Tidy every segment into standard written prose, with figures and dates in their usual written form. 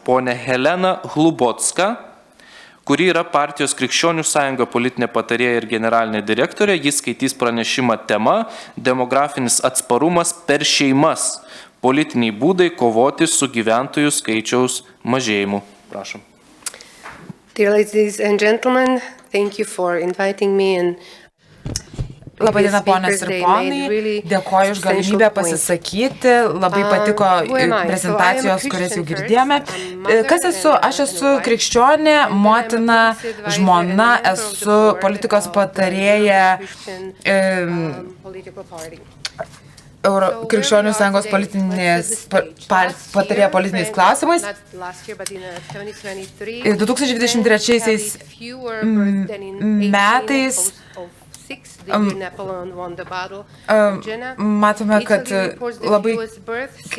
ponę Heleną Hlubocką, kuri yra partijos Krikščionių sąjunga politinė patarėja ir generalinė direktorė. Jis skaitys pranešimą tema Demografinis atsparumas per šeimas. Politiniai būdai kovoti su gyventojų skaičiaus mažėjimu. Prašom. Dear ladies and gentlemen, thank you for inviting me and Labadiena, ponės ir ponai, dėkoju už galimybę pasisakyti, labai patiko prezentacijos, kurias jau girdėjome. Kas esu? Aš esu krikščionė, motina, žmona, esu politikos patarėja Krikščionių sąjungos patarėja politiniais klausimais. 2023 metais matome, kad labai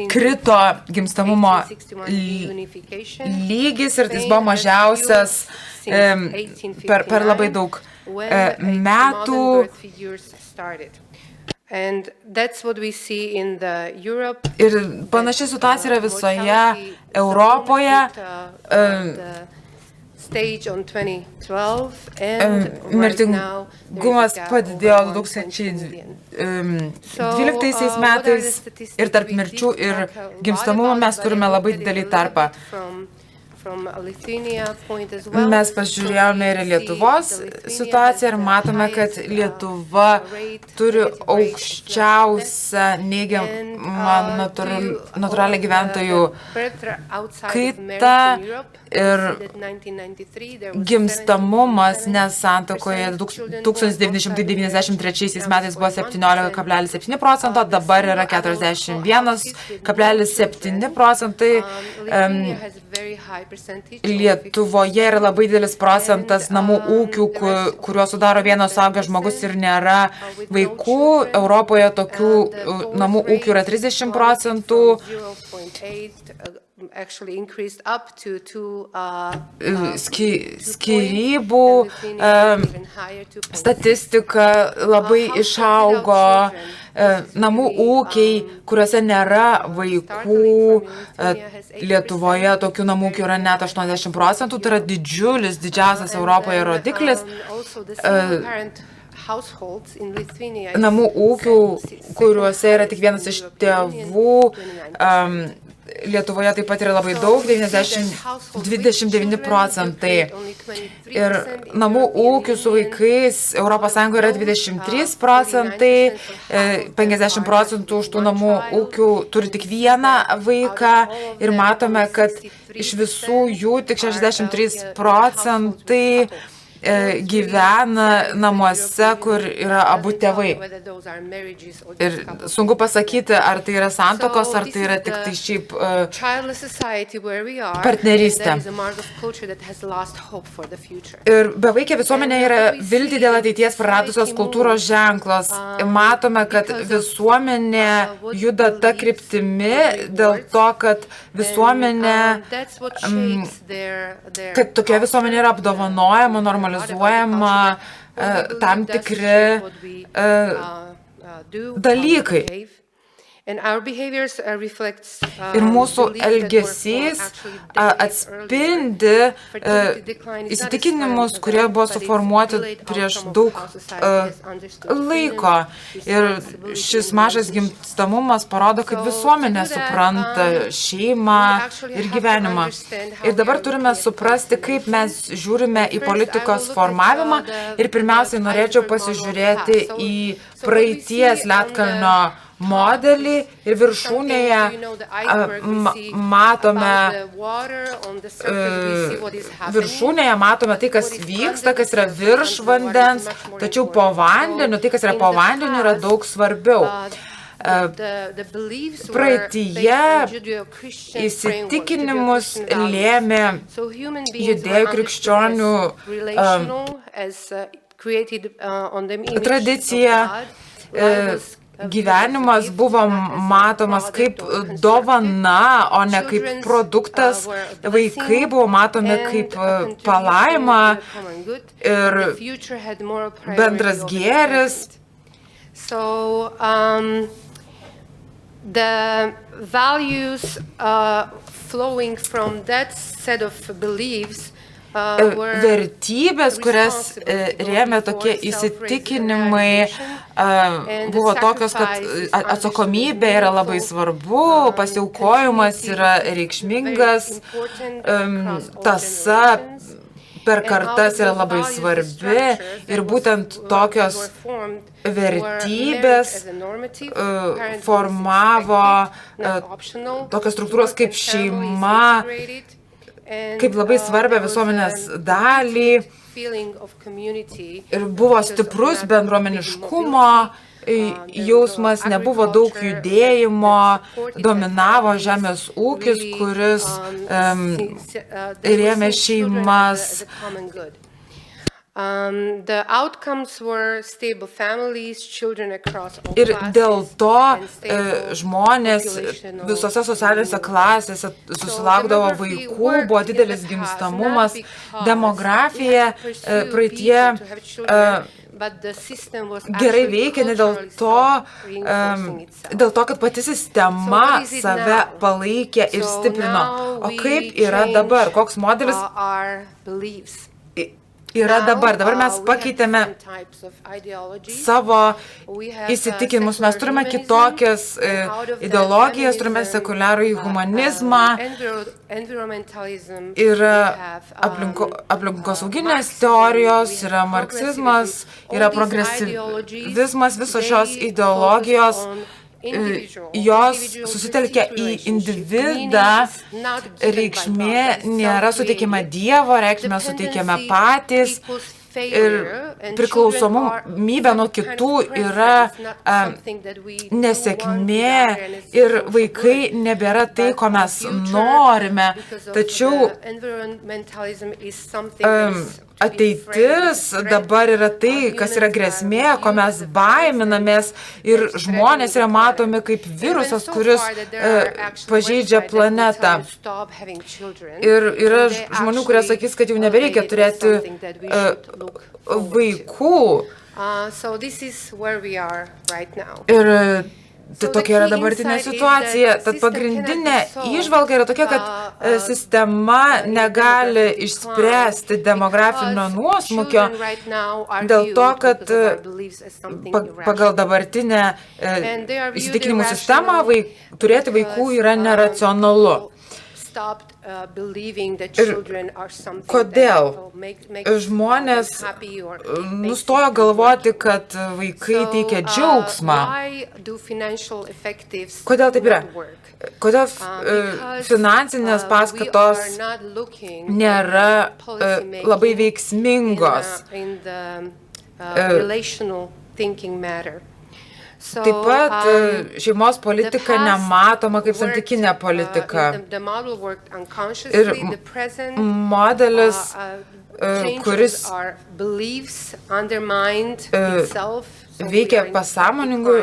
krito gimstamumo lygis ir jis buvo mažiausias per labai daug metų. Ir panaši situacija yra visoje Europoje. Mirtingumas padidėjo 2012 metais ir tarp mirčių ir gimstamumo mes turime labai didelį tarpą. Mes pažiūrėjome ir Lietuvos situaciją ir matome, kad Lietuva turi aukščiausią neigiamą natūralią gyventojų kaitą ir gimstamumas nesantuokoje 1993 metais buvo 17,7%, dabar yra 41,7%. Lietuvoje yra labai didelis procentas namų ūkių, kuriuos sudaro vienas suaugęs žmogus ir nėra vaikų. Europoje tokių namų ūkių yra 30%. Skyrybų statistika labai išaugo. Namų ūkiai, kuriuose nėra vaikų, Lietuvoje tokių namų ūkių yra net 80%, tai yra didžiausias Europoje rodiklis. Namų ūkių, kuriuose yra tik vienas iš tėvų, Lietuvoje taip pat yra labai daug, 29%. Ir namų ūkių su vaikais ES yra 23%, 50% už tų namų ūkių turi tik vieną vaiką ir matome, kad iš visų jų tik 63% gyvena namuose, kur yra abu tėvai. Ir sunku pasakyti, ar tai yra santuokos, ar tai yra tik tai šiaip partnerystė. Ir bevaikė visuomenė yra viltį dėl ateities praradusios kultūros ženklos. Matome, kad visuomenė juda ta kryptimi dėl to, kad visuomenė, kad tokia visuomenė yra apdovanojama, normalizuojama tam tikri dalykai. Ir mūsų elgesys atspindi įsitikinimus, kurie buvo suformuoti prieš daug laiko. Ir šis mažas gimstamumas parodo, kaip visuomenė supranta šeimą ir gyvenimą. Ir dabar turime suprasti, kaip mes žiūrime į politikos formavimą. Ir pirmiausiai norėčiau pasižiūrėti į praeities ledkalnio modelį ir viršūnėje matome tai, kas vyksta, kas yra virš vandens, tačiau po vandeniu, tai, kas yra po vandeniu, yra daug svarbiau. Praeityje įsitikinimus lėmė judėjų krikščionių tradicija. Gyvenimas buvo matomas kaip dovana, o ne kaip produktas. Vaikai buvo matomi kaip palaima ir bendras gėris. The values flowing from that set of beliefs vertybės, kurias rėmė tokie įsitikinimai, buvo tokios, kad atsakomybė yra labai svarbu, pasiaukojimas yra reikšmingas, tąsa per kartas yra labai svarbi ir būtent tokios vertybės formavo tokios struktūros kaip šeima, kaip labai svarbia visuomenės dalį ir buvo stiprus bendruomeniškumo jausmas, nebuvo daug judėjimo, dominavo žemės ūkis, kuris rėmė šeimas. Ir dėl to žmonės visose socialinėse klasėse susilaukdavo vaikų, buvo didelis gimstamumas, demografija praeitie gerai veikia ne dėl to, kad pati sistema save palaikė ir stiprino. O kaip yra dabar? Koks modelis yra dabar? Dabar mes pakeitėme savo įsitikinimus. Mes turime kitokias ideologijas, turime sekuliarųjį humanizmą, yra aplinkosauginės teorijos, yra marksizmas, yra progresyvizmas, visos šios ideologijos. Jos susitelkia į individą, reikšmė nėra suteikiama Dievo, reikšmė suteikiame patys ir priklausomybė nuo kitų yra nesėkmė ir vaikai nebėra tai, ko mes norime, tačiau ateitis dabar yra tai, kas yra grėsmė, ko mes baiminamės ir žmonės yra matomi kaip virusas, kuris pažeidžia planetą. Ir yra žmonių, kurie sakys, kad jau nebereikia turėti vaikų. Ir tai tokia yra dabartinė situacija. Tad pagrindinė įžvalga yra tokia, kad sistema negali išspręsti demografinio nuosmukio dėl to, kad pagal dabartinę įsitikinimų sistemą turėti vaikų yra neracionalu. Ir kodėl žmonės nustojo galvoti, kad vaikai teikia džiaugsmą? Kodėl taip yra? Kodėl finansinės paskatos nėra labai veiksmingos? Taip pat šeimos politika nematoma kaip santykinė politika. Ir modelis, kuris veikia pasąmoningų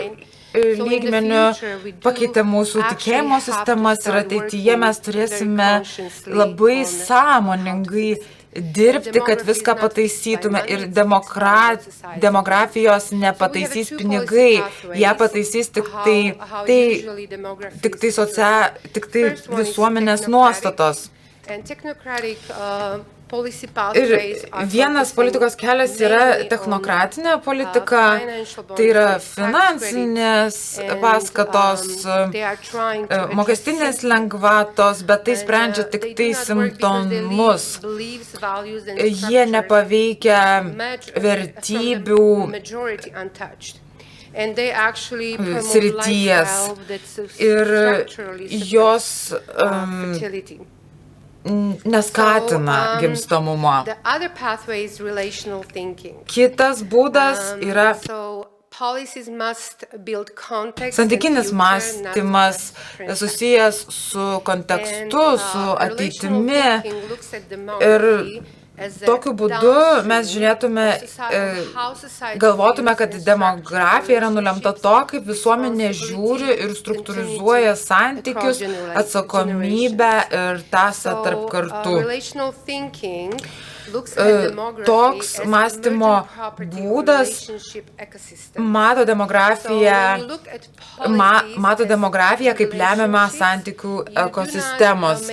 lygmenių, pakeitė mūsų tikėjimo sistemas ir ateityje mes turėsime labai sąmoningai dirbti, kad viską pataisytume ir demografijos nepataisys pinigai, ją pataisys tik tai visuomenės nuostatos. Ir vienas politikos kelias yra technokratinė politika, tai yra finansinės paskatos, mokestinės lengvatos, bet tai sprendžia tik tai simptomus. Jie nepaveikia vertybių srities ir jos neskatina gimstamumo. Kitas būdas yra santykinis mąstymas susijęs su kontekstu, su ateitimi ir tokiu būdu mes žiūrėtume, galvotume, kad demografija yra nulemta to, kaip visuomenė žiūri ir struktūrizuoja santykius, atsakomybę ir tąsą tarp kartų. Toks mąstymo būdas mato demografiją kaip lemiamą santykių ekosistemos.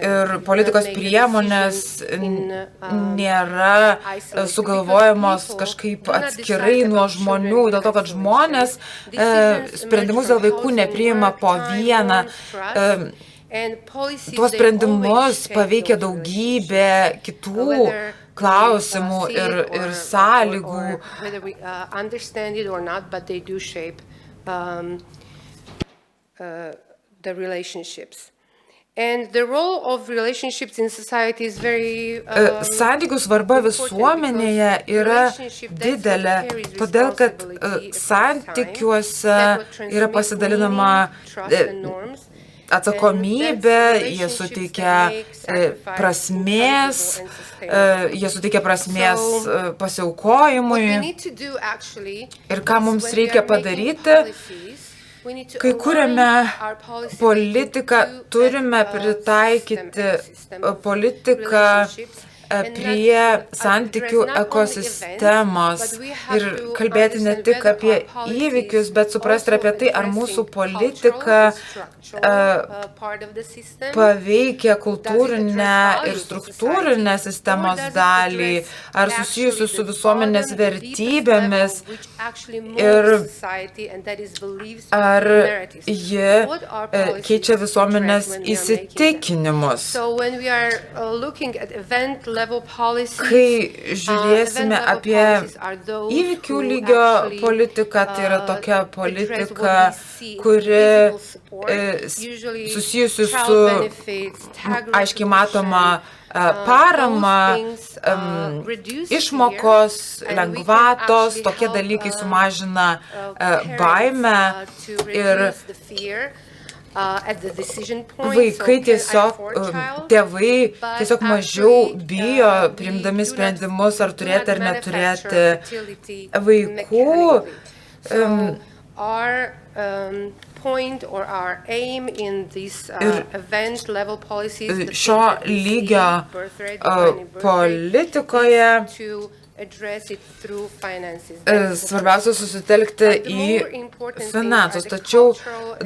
Ir politikos priemonės nėra sugalvojamos kažkaip atskirai nuo žmonių, dėl to, kad žmonės sprendimus dėl vaikų nepriima po vieną. Tuos sprendimus paveikia daugybė kitų klausimų ir sąlygų. Santykių svarba visuomenėje yra didelė, todėl kad santykiuose yra pasidalinama atsakomybė, jie suteikia prasmės, pasiaukojimui. Ir ką mums reikia padaryti, kai kuriame politiką, turime pritaikyti politiką prie santykių ekosistemos ir kalbėti ne tik apie įvykius, bet suprasti apie tai, ar mūsų politika paveikia kultūrinę ir struktūrinę sistemos dalį, ar susijusius su visuomenės vertybėmis ir ar ji keičia visuomenės įsitikinimus. Kai žiūrėsime apie įvykių lygio politiką, tai yra tokia politika, kuri susijusi su aiškiai matoma parama, išmokos, lengvatos, tokie dalykai sumažina baimę ir vaikai tėvai tiesiog mažiau bijo priimdami sprendimus, ar turėti ar neturėti vaikų. Ir šio lygio politikoje svarbiausia susitelkti į finansus, tačiau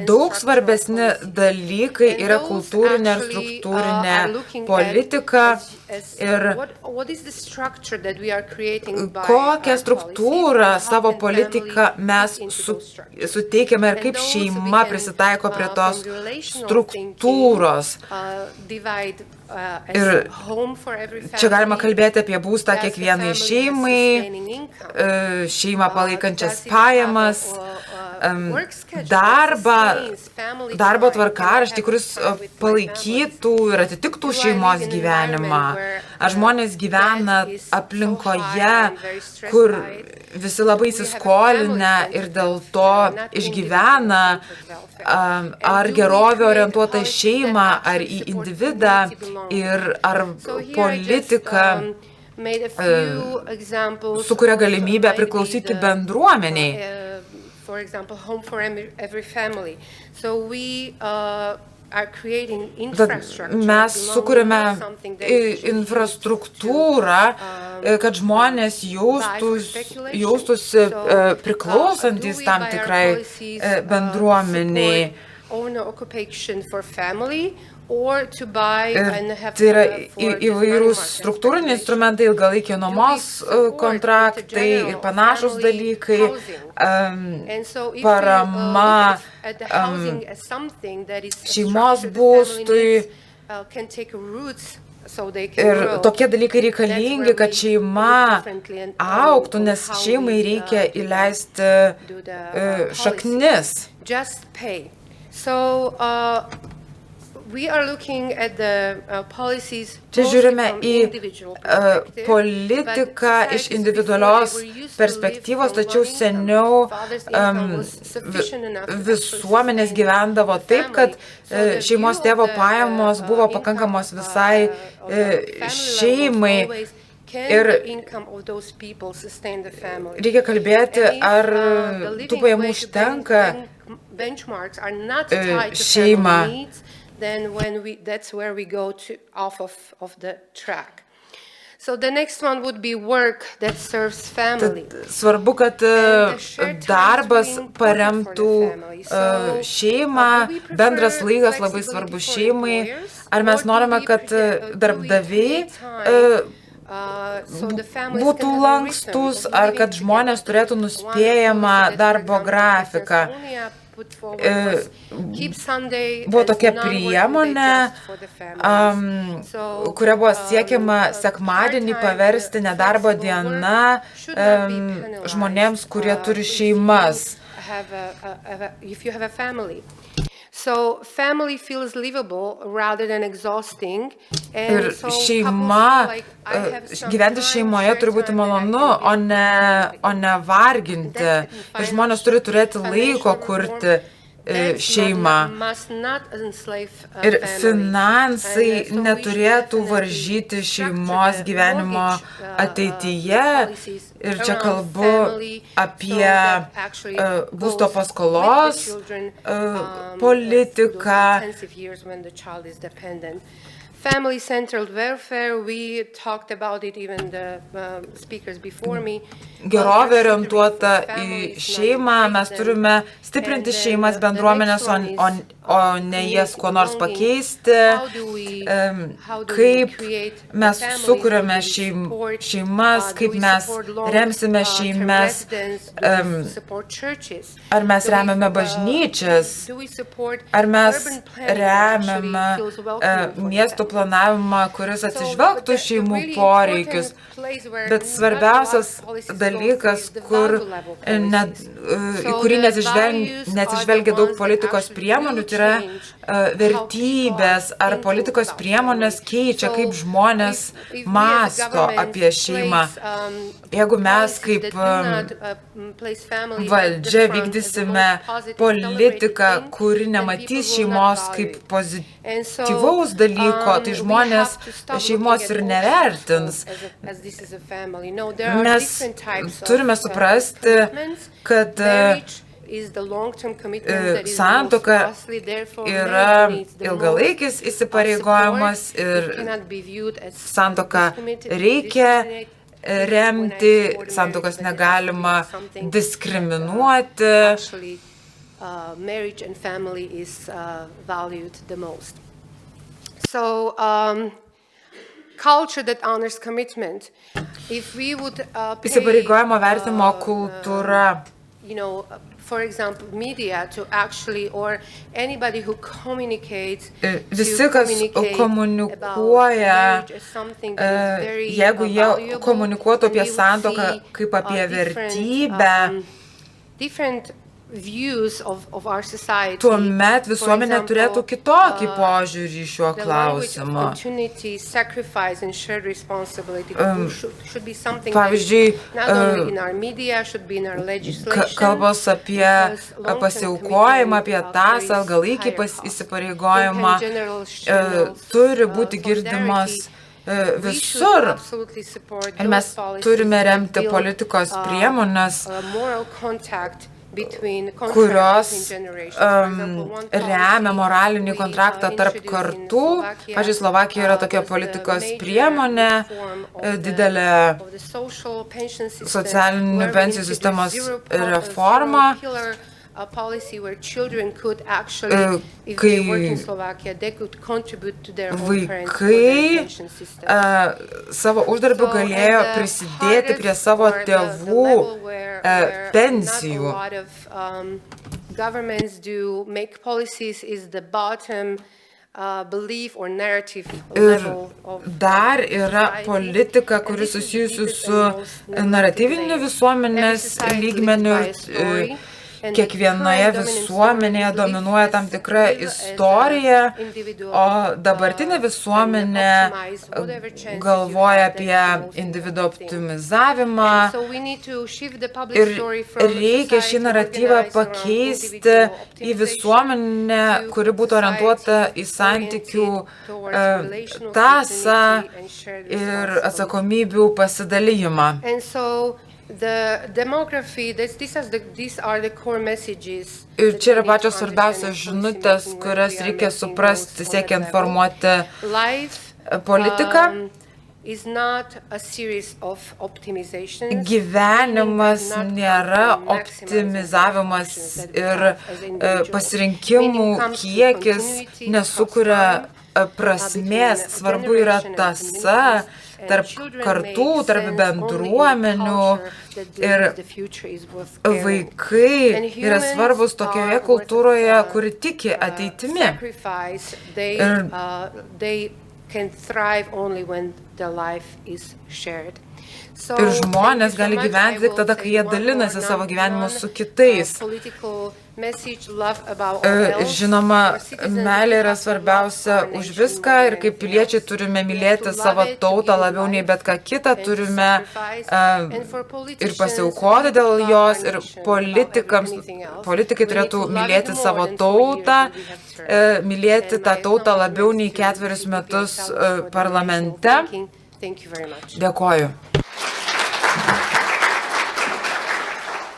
daug svarbesni dalykai yra kultūrinė ir struktūrinė politika ir kokią struktūrą savo politiką mes suteikiame ir kaip šeima prisitaiko prie tos struktūros. Ir čia galima kalbėti apie būstą kiekvienai šeimai, šeimą palaikančias pajamas, darbo tvarkaraštį, kuris palaikytų ir atitiktų šeimos gyvenimą. Ar žmonės gyvena aplinkoje, kur visi labai įsiskolinę ir dėl to išgyvena, ar gerovę orientuota į šeimą, ar į individą, ir ar politika sukuria galimybę priklausyti bendruomeniai. Mes sukūrėme infrastruktūrą, kad žmonės jaustųsi priklausantys tam tikrai bendruomeniai. Tai yra įvairūs struktūriniai instrumentai, ilgalaikiai nuomos kontraktai ir panašus dalykai, parama šeimos būstui. Ir tokie dalykai reikalingi, kad šeima augtų, nes šeimai reikia įleisti šaknis. We are looking at the policies Čia mostly žiūrime from į individual perspective, politiką but iš societies individualios before, they were used to perspektyvos, live on tačiau one income. seniau Father's income was sufficient enough to actually visuomenės sustain gyvendavo the taip, kad family. So the šeimos view tėvo of the, pajamos buvo income, pakankamos visai of the family šeimai. level was always, can Ir the income of those people sustain the family? reikia kalbėti, And if, ar the tų living pajamų wage užtenka benchmarks are not tied to šeimą. family needs, then that's where we go to off of the track. So the next one would be work that serves family. Svarbu, kad darbas paremtų šeimą, bendras laikas labai svarbus šeimai. Ar mes norime, kad darbdaviai būtų lankstus, ar kad žmonės turėtų nuspėjamą darbo grafiką. Buvo tokia priemonė, kuria buvo siekiama sekmadienį paversti nedarbo diena žmonėms, kurie turi šeimas. So family feels livable rather than exhausting. Ir šeima, gyventi šeimoje turi būti malonu, o ne varginti. Ir žmonės turi turėti laiko kurti šeimą. Ir finansai neturėtų varžyti šeimos gyvenimo ateityje. Ir čia kalbu apie būsto paskolos politiką. Family-centered welfare, we talked about it, even the speakers before me. Gerovė orientuota į šeimą, mes turime stiprinti šeimas bendruomenės, o ne jas kuo nors pakeisti. Kaip mes sukuriame šeimas, kaip mes remsime šeimas, ar mes remiame bažnyčias, ar mes remiame miesto planavimą, kuris atsižvelgtų šeimų poreikius. Bet svarbiausias dalykas, į kurį neatsižvelgia daug politikos priemonių, tai yra vertybės, ar politikos priemonės keičia, kaip žmonės mąsto apie šeimą. Jeigu mes kaip valdžia vykdysime politiką, kuri nematys šeimos kaip pozityvaus dalyko, tai žmonės šeimos ir nevertins. Mes turime suprasti, kad santuoka yra ilgalaikis įsipareigojimas ir santuoką reikia remti, santuokos negalima diskriminuoti. Marriage and family is valued the most. So, culture that honors commitment. If we would įsipareigojimo vertimo kultūra. For example, media to actually, or anybody who communicates, visi, kas komunikuoja, jeigu jie komunikuotų apie santuoką kaip apie vertybę, tuomet visuomenė turėtų kitokį požiūrį šiuo klausimu. Pavyzdžiui, kalbos apie pasiaukojimą, apie tąsą ilgalaikį įsipareigojimą turi būti girdimas visur. Ir mes turime remti politikos priemonės, kurios remia moralinį kontraktą tarp kartų. Pavyzdžiui, Slovakijoje yra tokia politikos priemonė, didelė socialinių pensijų sistemos reforma, kai vaikai savo uždarbiu galėjo prisidėti prie savo tėvų pensijų. Ir dar yra politika, kuri susijusi su naratyviniu visuomenės lygmeniu. kiekvienoje visuomenėje dominuoja tam tikra istorija, o dabartinė visuomenė galvoja apie individo optimizavimą ir reikia šį naratyvą pakeisti į visuomenę, kuri būtų orientuota į santykių tąsą ir atsakomybių pasidalijimą. Ir čia yra pačios svarbiausios žinutės, kurias reikia suprasti, siekiant formuoti politiką. Gyvenimas nėra optimizavimas ir pasirinkimų kiekis nesukuria prasmės. Svarbu yra tąsa tarp kartų, tarp bendruomenių ir vaikai yra svarbus tokioje kultūroje, kuri tiki ateitimi. Ir žmonės gali gyventi tik tada, kai jie dalinasi savo gyvenimu su kitais. Žinoma, meilė yra svarbiausia už viską ir kaip piliečiai turime mylėti savo tautą labiau nei bet ką kitą, turime ir pasiaukoti dėl jos ir politikai turėtų mylėti savo tautą, mylėti tą tautą labiau nei 4 metus parlamente. Dėkoju.